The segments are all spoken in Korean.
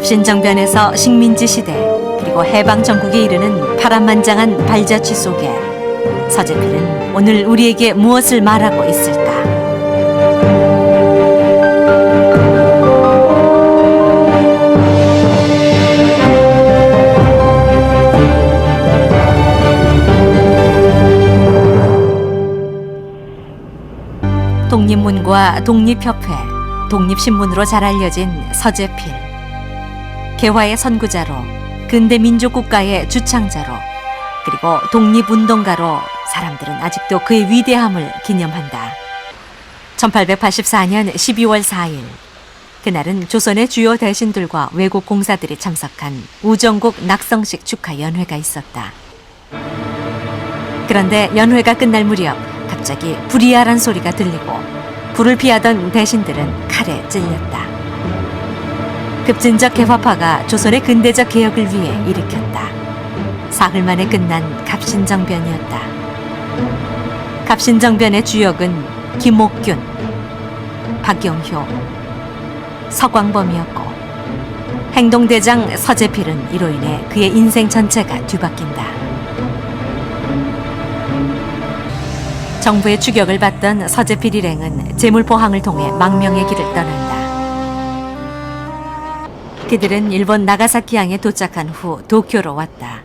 갑신정변에서 식민지 시대 그리고 해방 전국에 이르는 파란만장한 발자취 속에 서재필은 오늘 우리에게 무엇을 말하고 있을까? 독립문과 독립협회, 독립신문으로 잘 알려진 서재필. 개화의 선구자로, 근대민족국가의 주창자로, 그리고 독립운동가로 사람들은 아직도 그의 위대함을 기념한다. 1884년 12월 4일, 그날은 조선의 주요 대신들과 외국 공사들이 참석한 우정국 낙성식 축하 연회가 있었다. 그런데 연회가 끝날 무렵 갑자기 불이야란 소리가 들리고 불을 피하던 대신들은 칼에 찔렸다. 급진적 개화파가 조선의 근대적 개혁을 위해 일으켰다. 사흘 만에 끝난 갑신정변이었다. 갑신정변의 주역은 김옥균, 박영효, 서광범이었고 행동대장 서재필은 이로 인해 그의 인생 전체가 뒤바뀐다. 정부의 추격을 받던 서재필 일행은 제물포항을 통해 망명의 길을 떠난다. 그들은 일본 나가사키항에 도착한 후 도쿄로 왔다.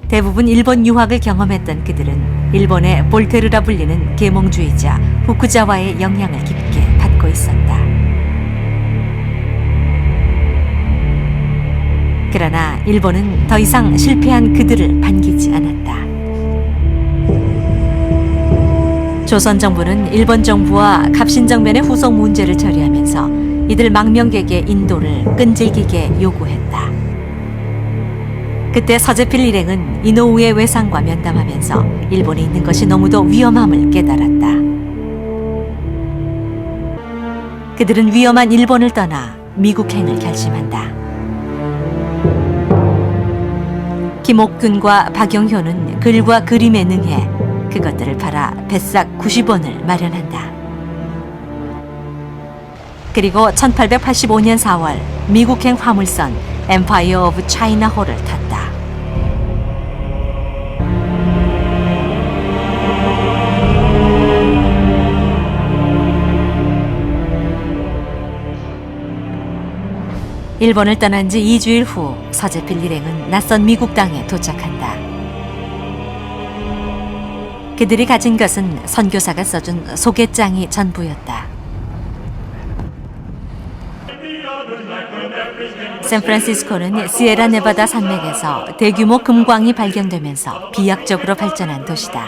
대부분 일본 유학을 경험했던 그들은 일본의 볼테르라 불리는 계몽주의자 후쿠자와의 영향을 깊게 받고 있었다. 그러나 일본은 더 이상 실패한 그들을 반기지 않았다. 조선 정부는 일본 정부와 갑신정변의 후속 문제를 처리하면서 이들 망명객의 인도를 끈질기게 요구했다. 그때 서재필 일행은 이노우의 외상과 면담하면서 일본에 있는 것이 너무도 위험함을 깨달았다. 그들은 위험한 일본을 떠나 미국행을 결심한다. 김옥균과 박영효는 글과 그림에 능해 그것들을 팔아 뱃삭 90원을 마련한다. 그리고 1885년 4월 미국행 화물선 엠파이어 오브 차이나호를 탔다. 일본을 떠난 지 2주일 후 서재필 일행은 낯선 미국 땅에 도착한다. 그들이 가진 것은 선교사가 써준 소개장이 전부였다. 샌프란시스코는 시에라 네바다 산맥에서 대규모 금광이 발견되면서 비약적으로 발전한 도시다.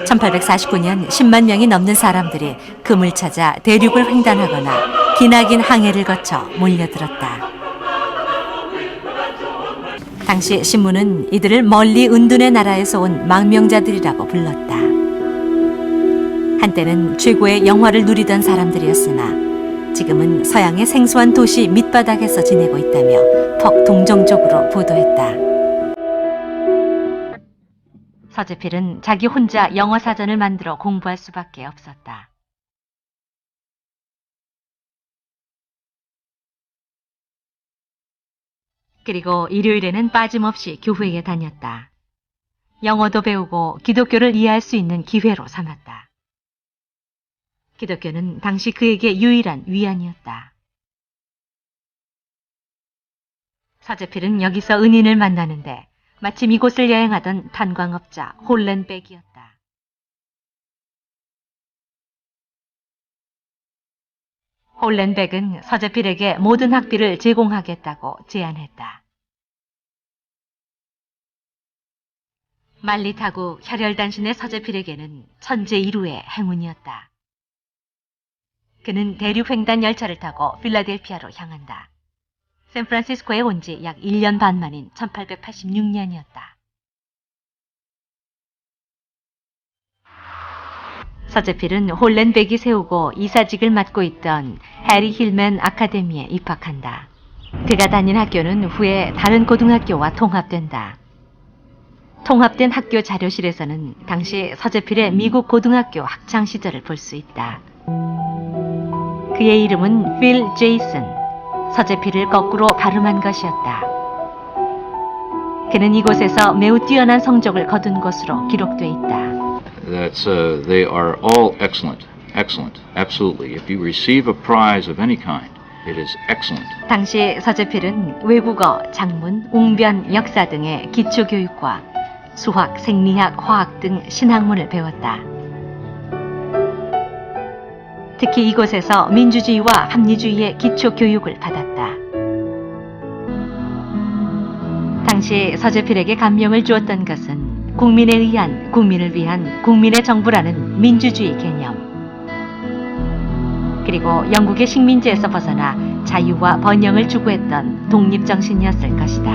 1849년 10만 명이 넘는 사람들이 금을 찾아 대륙을 횡단하거나 기나긴 항해를 거쳐 몰려들었다. 당시 신문은 이들을 멀리 은둔의 나라에서 온 망명자들이라고 불렀다. 한때는 최고의 영화를 누리던 사람들이었으나 지금은 서양의 생소한 도시 밑바닥에서 지내고 있다며 턱 동정적으로 보도했다. 서재필은 자기 혼자 영어 사전을 만들어 공부할 수밖에 없었다. 그리고 일요일에는 빠짐없이 교회에 다녔다. 영어도 배우고 기독교를 이해할 수 있는 기회로 삼았다. 기독교는 당시 그에게 유일한 위안이었다. 서재필은 여기서 은인을 만나는데 마침 이곳을 여행하던 탄광업자 홀렌백이었다. 홀렌백은 서재필에게 모든 학비를 제공하겠다고 제안했다. 말리타구 혈혈단신의 서재필에게는 천재 일우의 행운이었다. 그는 대륙횡단 열차를 타고 필라델피아로 향한다. 샌프란시스코에 온 지 약 1년 반 만인 1886년이었다. 서재필은 홀렌백이 세우고 이사직을 맡고 있던 해리 힐맨 아카데미에 입학한다. 그가 다닌 학교는 후에 다른 고등학교와 통합된다. 통합된 학교 자료실에서는 당시 서재필의 미국 고등학교 학창 시절을 볼 수 있다. 그의 이름은 필 제이슨, 서재필을 거꾸로 발음한 것이었다. 그는 이곳에서 매우 뛰어난 성적을 거둔 것으로 기록돼 있다. They are all excellent, excellent, absolutely. If you receive a prize of any kind, it is excellent. 당시 서재필은 외국어, 작문, 웅변, 역사 등의 기초교육과 수학, 생리학, 화학 등 신학문을 배웠다. 특히 이곳에서 민주주의와 합리주의의 기초교육을 받았다. 당시 서재필에게 감명을 주었던 것은 국민에 의한, 국민을 위한 국민의 정부라는 민주주의 개념, 그리고 영국의 식민지에서 벗어나 자유와 번영을 추구했던 독립정신이었을 것이다.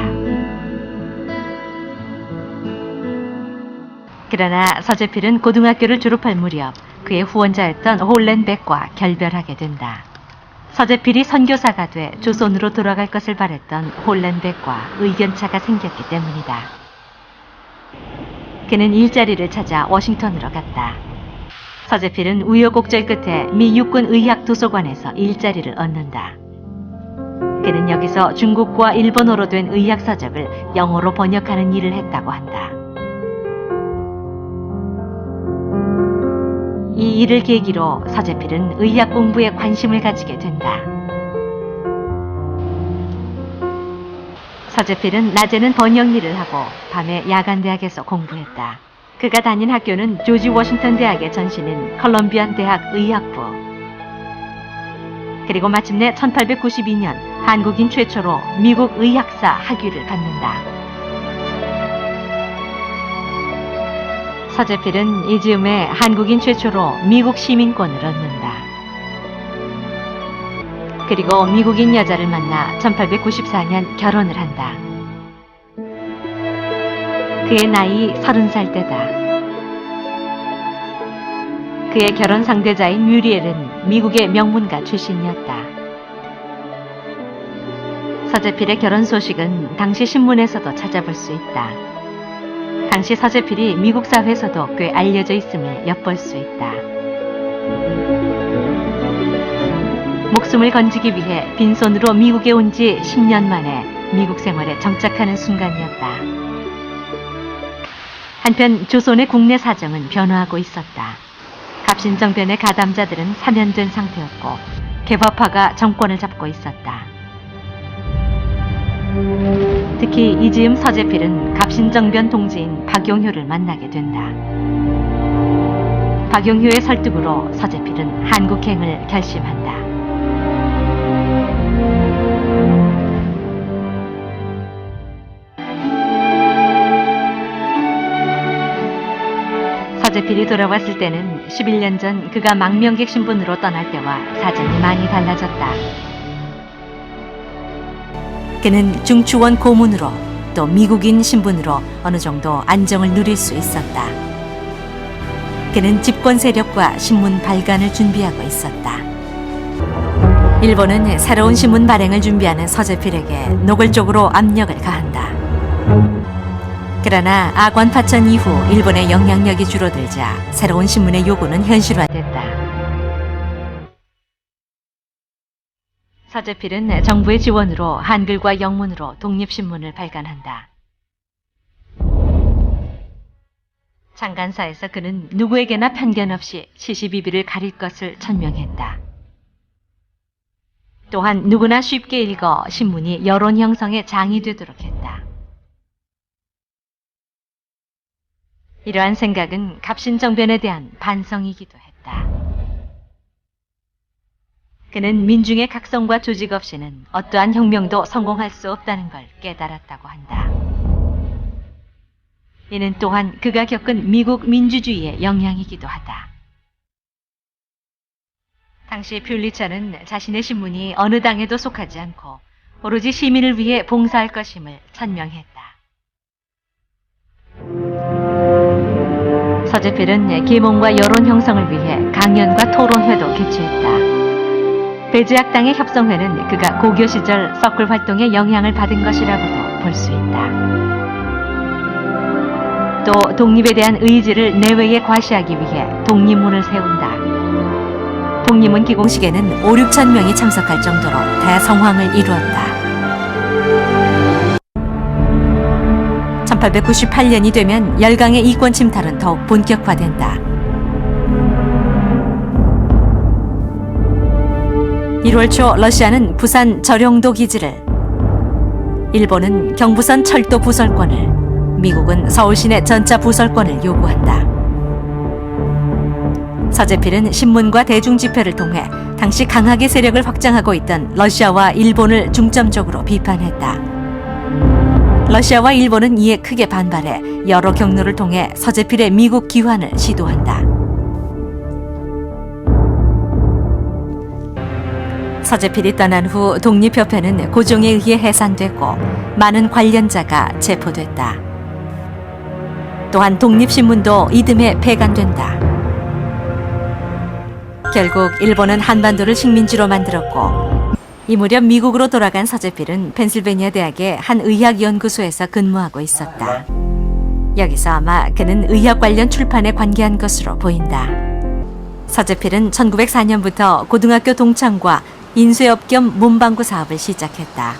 그러나 서재필은 고등학교를 졸업할 무렵 그의 후원자였던 홀렌백과 결별하게 된다. 서재필이 선교사가 돼 조선으로 돌아갈 것을 바랬던 홀렌백과 의견차가 생겼기 때문이다. 그는 일자리를 찾아 워싱턴으로 갔다. 서재필은 우여곡절 끝에 미 육군 의학도서관에서 일자리를 얻는다. 그는 여기서 중국과 일본어로 된 의학서적을 영어로 번역하는 일을 했다고 한다. 이 일을 계기로 서재필은 의학 공부에 관심을 가지게 된다. 서재필은 낮에는 번역 일을 하고 밤에 야간대학에서 공부했다. 그가 다닌 학교는 조지 워싱턴 대학의 전신인 컬럼비안 대학 의학부, 그리고 마침내 1892년 한국인 최초로 미국 의학사 학위를 받는다. 서재필은 이 즈음에 한국인 최초로 미국 시민권을 얻는다. 그리고 미국인 여자를 만나 1894년 결혼을 한다. 그의 나이 30살 때다. 그의 결혼 상대자인 뮤리엘은 미국의 명문가 출신이었다. 서재필의 결혼 소식은 당시 신문에서도 찾아볼 수 있다. 당시 서재필이 미국 사회에서도 꽤 알려져 있음을 엿볼 수 있다. 목숨을 건지기 위해 빈손으로 미국에 온 지 10년 만에 미국 생활에 정착하는 순간이었다. 한편 조선의 국내 사정은 변화하고 있었다. 갑신정변의 가담자들은 사면된 상태였고 개파파가 정권을 잡고 있었다. 특히 이 즈음 서재필은 갑신정변 동지인 박용효를 만나게 된다. 박용효의 설득으로 서재필은 한국행을 결심한다. 서재필이 돌아왔을 때는 11년 전 그가 망명객 신분으로 떠날 때와 사정이 많이 달라졌다. 그는 중추원 고문으로 또 미국인 신분으로 어느 정도 안정을 누릴 수 있었다. 그는 집권 세력과 신문 발간을 준비하고 있었다. 일본은 새로운 신문 발행을 준비하는 서재필에게 노골적으로 압력을 가한다. 그러나 아관파천 이후 일본의 영향력이 줄어들자 새로운 신문의 요구는 현실화됐다. 서재필은 정부의 지원으로 한글과 영문으로 독립신문을 발간한다. 장간사에서 그는 누구에게나 편견 없이 시시비비를 가릴 것을 천명했다. 또한 누구나 쉽게 읽어 신문이 여론 형성의 장이 되도록 했다. 이러한 생각은 갑신정변에 대한 반성이기도 했다. 그는 민중의 각성과 조직 없이는 어떠한 혁명도 성공할 수 없다는 걸 깨달았다고 한다. 이는 또한 그가 겪은 미국 민주주의의 영향이기도 하다. 당시 퓰리처는 자신의 신문이 어느 당에도 속하지 않고 오로지 시민을 위해 봉사할 것임을 천명했다. 서재필은 계몽과 여론 형성을 위해 강연과 토론회도 개최했다. 배제학당의 협성회는 그가 고교 시절 서클 활동에 영향을 받은 것이라고도 볼 수 있다. 또 독립에 대한 의지를 내외에 과시하기 위해 독립문을 세운다. 독립문 기공식에는 5, 6천 명이 참석할 정도로 대성황을 이루었다. 1898년이 되면 열강의 이권 침탈은 더욱 본격화된다. 1월 초 러시아는 부산 저룡도 기지를, 일본은 경부선 철도 부설권을, 미국은 서울 시내 전차 부설권을 요구한다. 서재필은 신문과 대중집회를 통해 당시 강하게 세력을 확장하고 있던 러시아와 일본을 중점적으로 비판했다. 러시아와 일본은 이에 크게 반발해 여러 경로를 통해 서재필의 미국 귀환을 시도한다. 서재필이 떠난 후 독립협회는 고종에 의해 해산됐고 많은 관련자가 체포됐다. 또한 독립신문도 이듬해 폐간된다. 결국 일본은 한반도를 식민지로 만들었고 이 무렵 미국으로 돌아간 서재필은 펜실베니아 대학의 한 의학연구소에서 근무하고 있었다. 여기서 아마 그는 의학 관련 출판에 관계한 것으로 보인다. 서재필은 1904년부터 고등학교 동창과 인쇄업 겸 문방구 사업을 시작했다.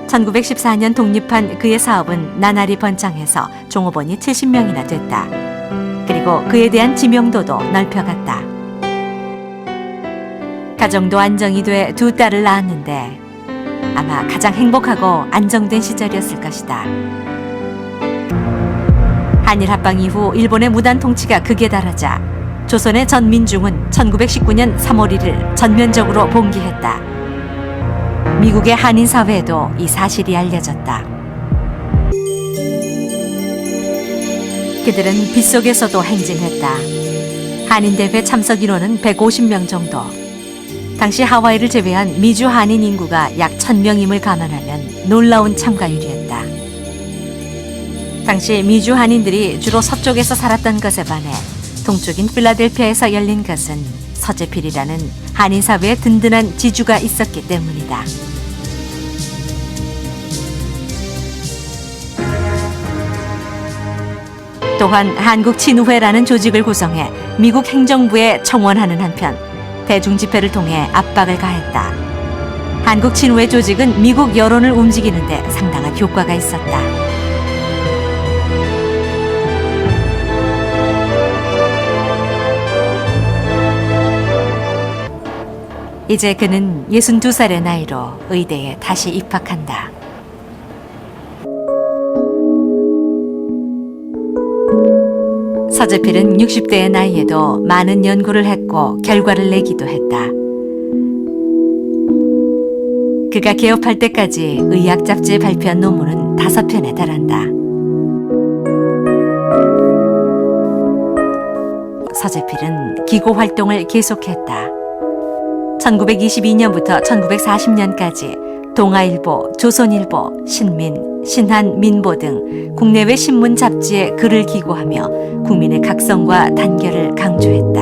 1914년 독립한 그의 사업은 나날이 번창해서 종업원이 70명이나 됐다. 그리고 그에 대한 지명도도 넓혀갔다. 가정도 안정이 돼 두 딸을 낳았는데 아마 가장 행복하고 안정된 시절이었을 것이다. 한일 합방 이후 일본의 무단 통치가 극에 달하자 조선의 전민중은 1919년 3월 1일 전면적으로 봉기했다. 미국의 한인 사회에도 이 사실이 알려졌다. 그들은 빗속에서도 행진했다. 한인대회 참석 인원은 150명 정도. 당시 하와이를 제외한 미주 한인 인구가 약 1000명임을 감안하면 놀라운 참가율이었다. 당시 미주 한인들이 주로 서쪽에서 살았던 것에 반해 동쪽인 필라델피아에서 열린 것은 서재필이라는 한인 사회의 든든한 지주가 있었기 때문이다. 또한 한국친우회라는 조직을 구성해 미국 행정부에 청원하는 한편 대중집회를 통해 압박을 가했다. 한국친우회 조직은 미국 여론을 움직이는데 상당한 효과가 있었다. 이제 그는 62살의 나이로 의대에 다시 입학한다. 서재필은 60대의 나이에도 많은 연구를 했고 결과를 내기도 했다. 그가 개업할 때까지 의학 잡지에 발표한 논문은 5편에 달한다. 서재필은 기고 활동을 계속했다. 1922년부터 1940년까지 동아일보, 조선일보, 신민, 신한민보 등 국내외 신문 잡지에 글을 기고하며 국민의 각성과 단결을 강조했다.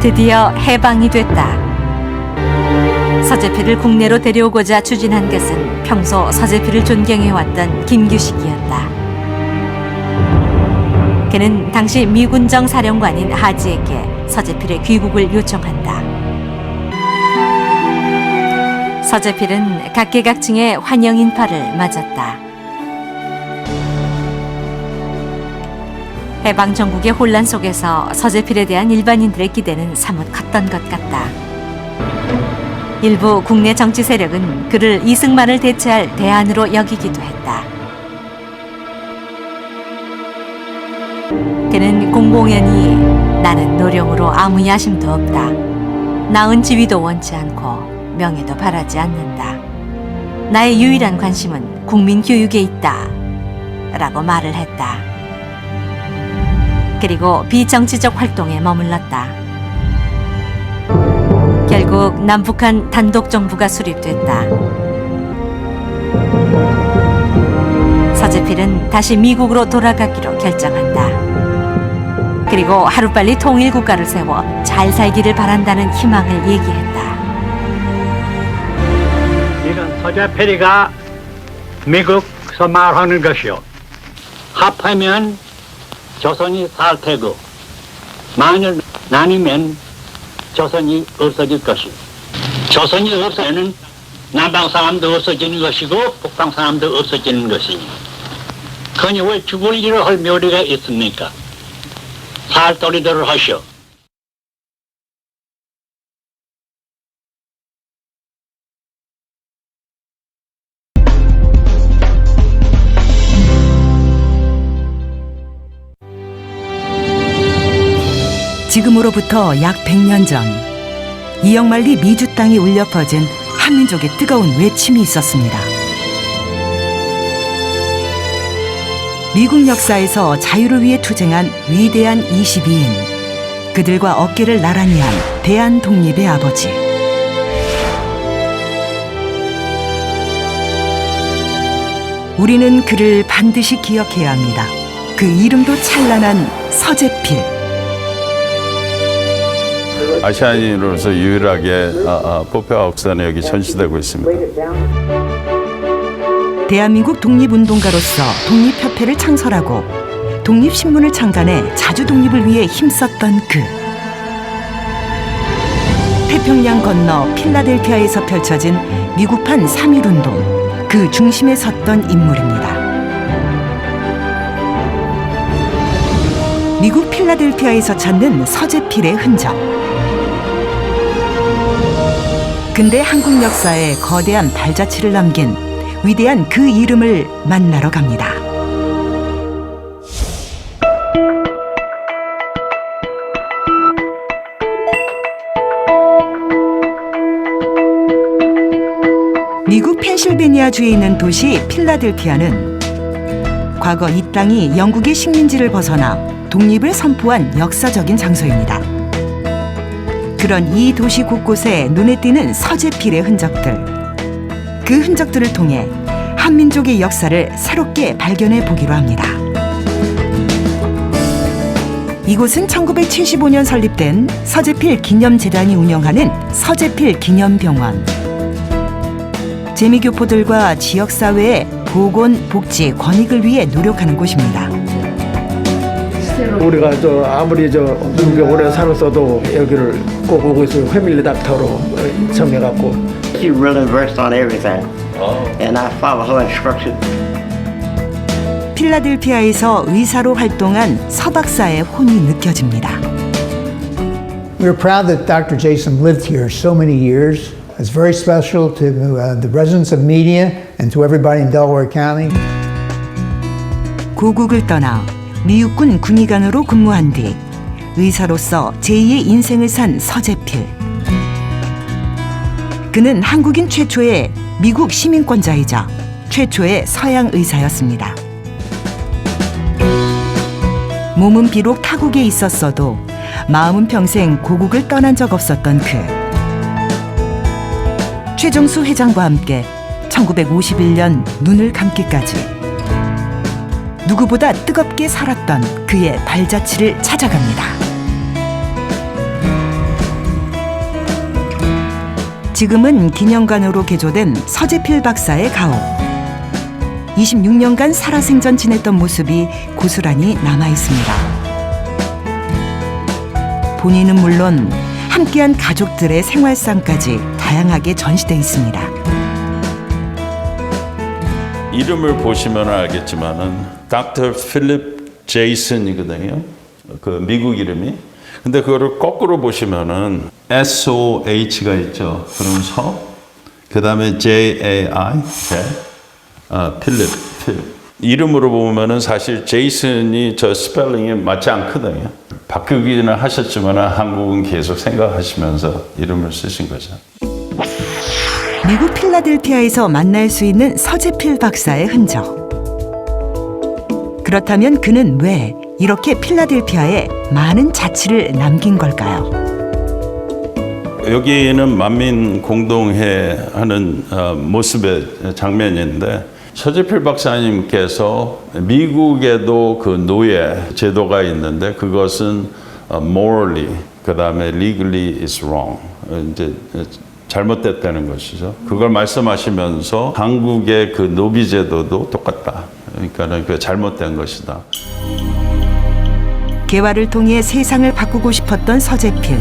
드디어 해방이 됐다. 서재필을 국내로 데려오고자 추진한 것은 평소 서재필을 존경해왔던 김규식이었다. 그는 당시 미군정 사령관인 하지에게 서재필의 귀국을 요청한다. 서재필은 각계각층의 환영 인파를 맞았다. 해방 전국의 혼란 속에서 서재필에 대한 일반인들의 기대는 사뭇 컸던 것 같다. 일부 국내 정치 세력은 그를 이승만을 대체할 대안으로 여기기도 했다. 그는 공공연히 나는 노령으로 아무 야심도 없다. 나은 지위도 원치 않고 명예도 바라지 않는다. 나의 유일한 관심은 국민 교육에 있다. 라고 말을 했다. 그리고 비정치적 활동에 머물렀다. 결국 남북한 단독 정부가 수립됐다. 서재필은 다시 미국으로 돌아가기로 결정한다. 그리고 하루빨리 통일 국가를 세워 잘 살기를 바란다는 희망을 얘기했다. 이런 서재필이가 미국서 말하는 것이요. 합하면 조선이 살 테고 만일 나뉘면 조선이 없어질 것이요. 조선이 없어지면 남방 사람도 없어지는 것이고 북방 사람도 없어지는 것이니 그니 왜 죽을 일을 할 묘리가 있습니까? 살도리들을 하시오. 지금으로부터 약 100년 전 이역만리 미주 땅이 울려 퍼진 한민족의 뜨거운 외침이 있었습니다. 미국 역사에서 자유를 위해 투쟁한 위대한 22인, 그들과 어깨를 나란히 한 대한독립의 아버지. 우리는 그를 반드시 기억해야 합니다. 그 이름도 찬란한 서재필. 아시아인으로서 유일하게 포페와 옥산에 여기 전시되고 있습니다. 대한민국 독립운동가로서 독립협회를 창설하고 독립신문을 창간해 자주 독립을 위해 힘썼던 그. 태평양 건너 필라델피아에서 펼쳐진 미국판 3.1운동, 그 중심에 섰던 인물입니다. 미국 필라델피아에서 찾는 서재필의 흔적. 근대 한국 역사에 거대한 발자취를 남긴 위대한 그 이름을 만나러 갑니다. 미국 펜실베니아주에 있는 도시 필라델피아는 과거 이 땅이 영국의 식민지를 벗어나 독립을 선포한 역사적인 장소입니다. 그런 이 도시 곳곳에 눈에 띄는 서재필의 흔적들. 그 흔적들을 통해 한민족의 역사를 새롭게 발견해 보기로 합니다. 이곳은 1975년 설립된 서재필 기념재단이 운영하는 서재필 기념병원. 재미교포들과 지역사회의 보건, 복지, 권익을 위해 노력하는 곳입니다. 우리가 아무리 미국에 오래 살았어도 여기를 꼭 오고 있어요. 패밀리 닥터로 정해갖고. She really versed on everything, and I follow her instructions. 필라델피아에서 의사로 활동한 서박사의 혼이 느껴집니다. We're proud that Dr. Jason lived here so many years. It's very special to the residents of Media and to everybody in Delaware County. 고국을 떠나 미육군 군의관으로 근무한 뒤 의사로서 제2의 인생을 산 서재필. 그는 한국인 최초의 미국 시민권자이자 최초의 서양 의사였습니다. 몸은 비록 타국에 있었어도 마음은 평생 고국을 떠난 적 없었던 그. 최정수 회장과 함께 1951년 눈을 감기까지 누구보다 뜨겁게 살았던 그의 발자취를 찾아갑니다. 지금은 기념관으로 개조된 서재필 박사의 가옥. 26년간 살아생전 지냈던 모습이 고스란히 남아있습니다. 본인은 물론 함께한 가족들의 생활상까지 다양하게 전시되어 있습니다. 이름을 보시면 알겠지만은 닥터 필립 제이슨이거든요. 그 미국 이름이. 근데 그거를 거꾸로 보시면은 SOH가 있죠. 그럼 서. 그다음에 JAI. 필립. 이름으로 보면은 사실 제이슨이 저 스펠링이 맞지 않거든요. 바꾸기는 하셨지만 한국은 계속 생각하시면서 이름을 쓰신 거죠. 미국 필라델피아에서 만날 수 있는 서재필 박사의 흔적. 그렇다면 그는 왜 이렇게 필라델피아에 많은 자취를 남긴 걸까요? 여기는 만민 공동회 하는 모습의 장면인데 서재필 박사님께서 미국에도 그 노예 제도가 있는데 그것은 morally, 그 다음에 legally is wrong. 이제 잘못됐다는 것이죠. 그걸 말씀하시면서 한국의 그 노비 제도도 똑같다. 그러니까는 그 잘못된 것이다. 개화를 통해 세상을 바꾸고 싶었던 서재필.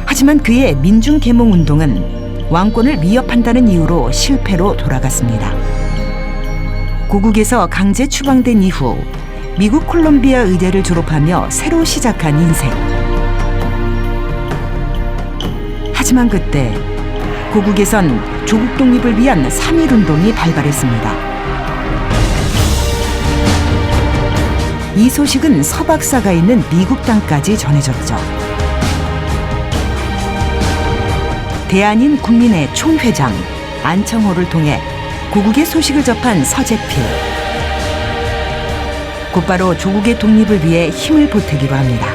하지만 그의 민중 계몽 운동은 왕권을 위협한다는 이유로 실패로 돌아갔습니다. 고국에서 강제 추방된 이후 미국 콜롬비아 의대를 졸업하며 새로 시작한 인생. 하지만 그때 고국에선 조국 독립을 위한 3.1 운동이 발발했습니다. 이 소식은 서 박사가 있는 미국 땅까지 전해졌죠. 대한인 국민의 총회장 안청호를 통해 고국의 소식을 접한 서재필. 곧바로 조국의 독립을 위해 힘을 보태기로 합니다.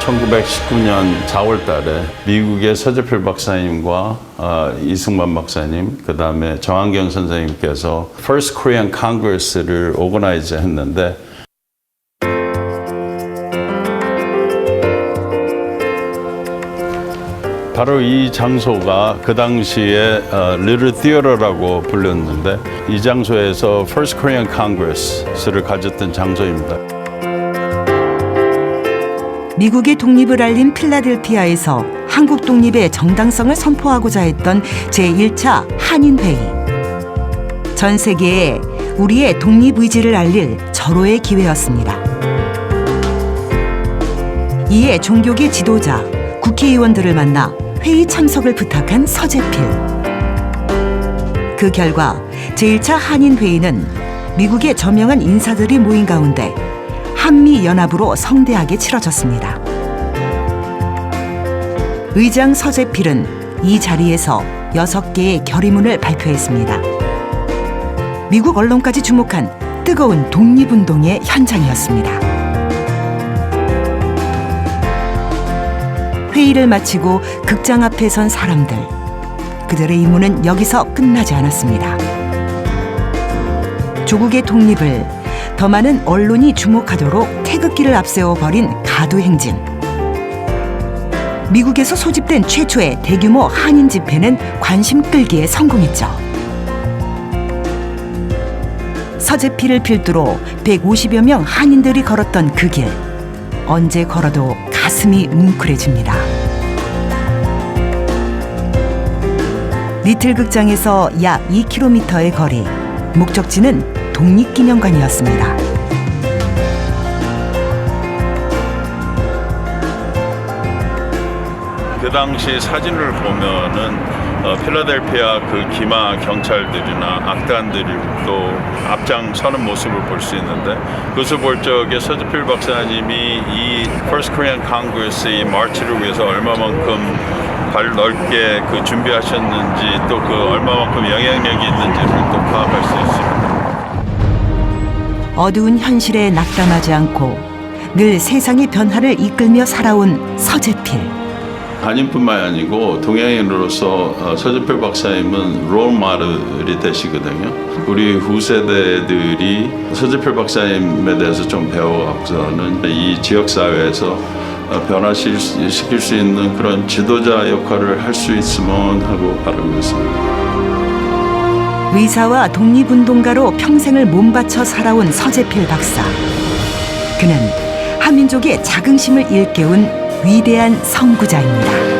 1919년 4월 달에 미국의 서재필 박사님과 이승만 박사님, 그 다음에 정한경 선생님께서 First Korean Congress를 오거나이즈 했는데 바로 이 장소가 그 당시에 Little Theater라고 불렸는데 이 장소에서 First Korean Congress를 가졌던 장소입니다. 미국의 독립을 알린 필라델피아에서 한국 독립의 정당성을 선포하고자 했던 제1차 한인회의. 전 세계에 우리의 독립 의지를 알릴 절호의 기회였습니다. 이에 종교계 지도자, 국회의원들을 만나 회의 참석을 부탁한 서재필. 그 결과 제1차 한인회의는 미국의 저명한 인사들이 모인 가운데 한미연합으로 성대하게 치러졌습니다. 의장 서재필은 이 자리에서 6개의 결의문을 발표했습니다. 미국 언론까지 주목한 뜨거운 독립운동의 현장이었습니다. 회의를 마치고 극장 앞에 선 사람들. 그들의 임무는 여기서 끝나지 않았습니다. 조국의 독립을 더 많은 언론이 주목하도록 태극기를 앞세워 벌인 가두행진. 미국에서 소집된 최초의 대규모 한인 집회는 관심 끌기에 성공했죠. 서재필을 필두로 150여 명 한인들이 걸었던 그 길. 언제 걸어도 가슴이 뭉클해집니다. 리틀 극장에서 약 2km의 거리. 목적지는 독립기념관이었습니다. 그 당시 사진을 보면은 필라델피아 그 기마 경찰들이나 악단들이 또 앞장서는 모습을 볼 수 있는데 그것을 볼 적에 서재필 박사님이 이 First Korean Congress의 마치를 위해서 얼마만큼 발 넓게 그 준비하셨는지 또 그 얼마만큼 영향력이 있는지를 또 파악할 수 있습니다. 어두운 현실에 낙담하지 않고 늘 세상의 변화를 이끌며 살아온 서재필. 한인뿐만 아니고 동양인으로서 서재필 박사님은 롤 모델이 되시거든요. 우리 후세대들이 서재필 박사님에 대해서 좀 배워가서는 이 지역사회에서 변화시킬 수 있는 그런 지도자 역할을 할 수 있으면 하고 바라고 있습니다. 의사와 독립운동가로 평생을 몸바쳐 살아온 서재필 박사. 그는 한민족의 자긍심을 일깨운 위대한 선구자입니다.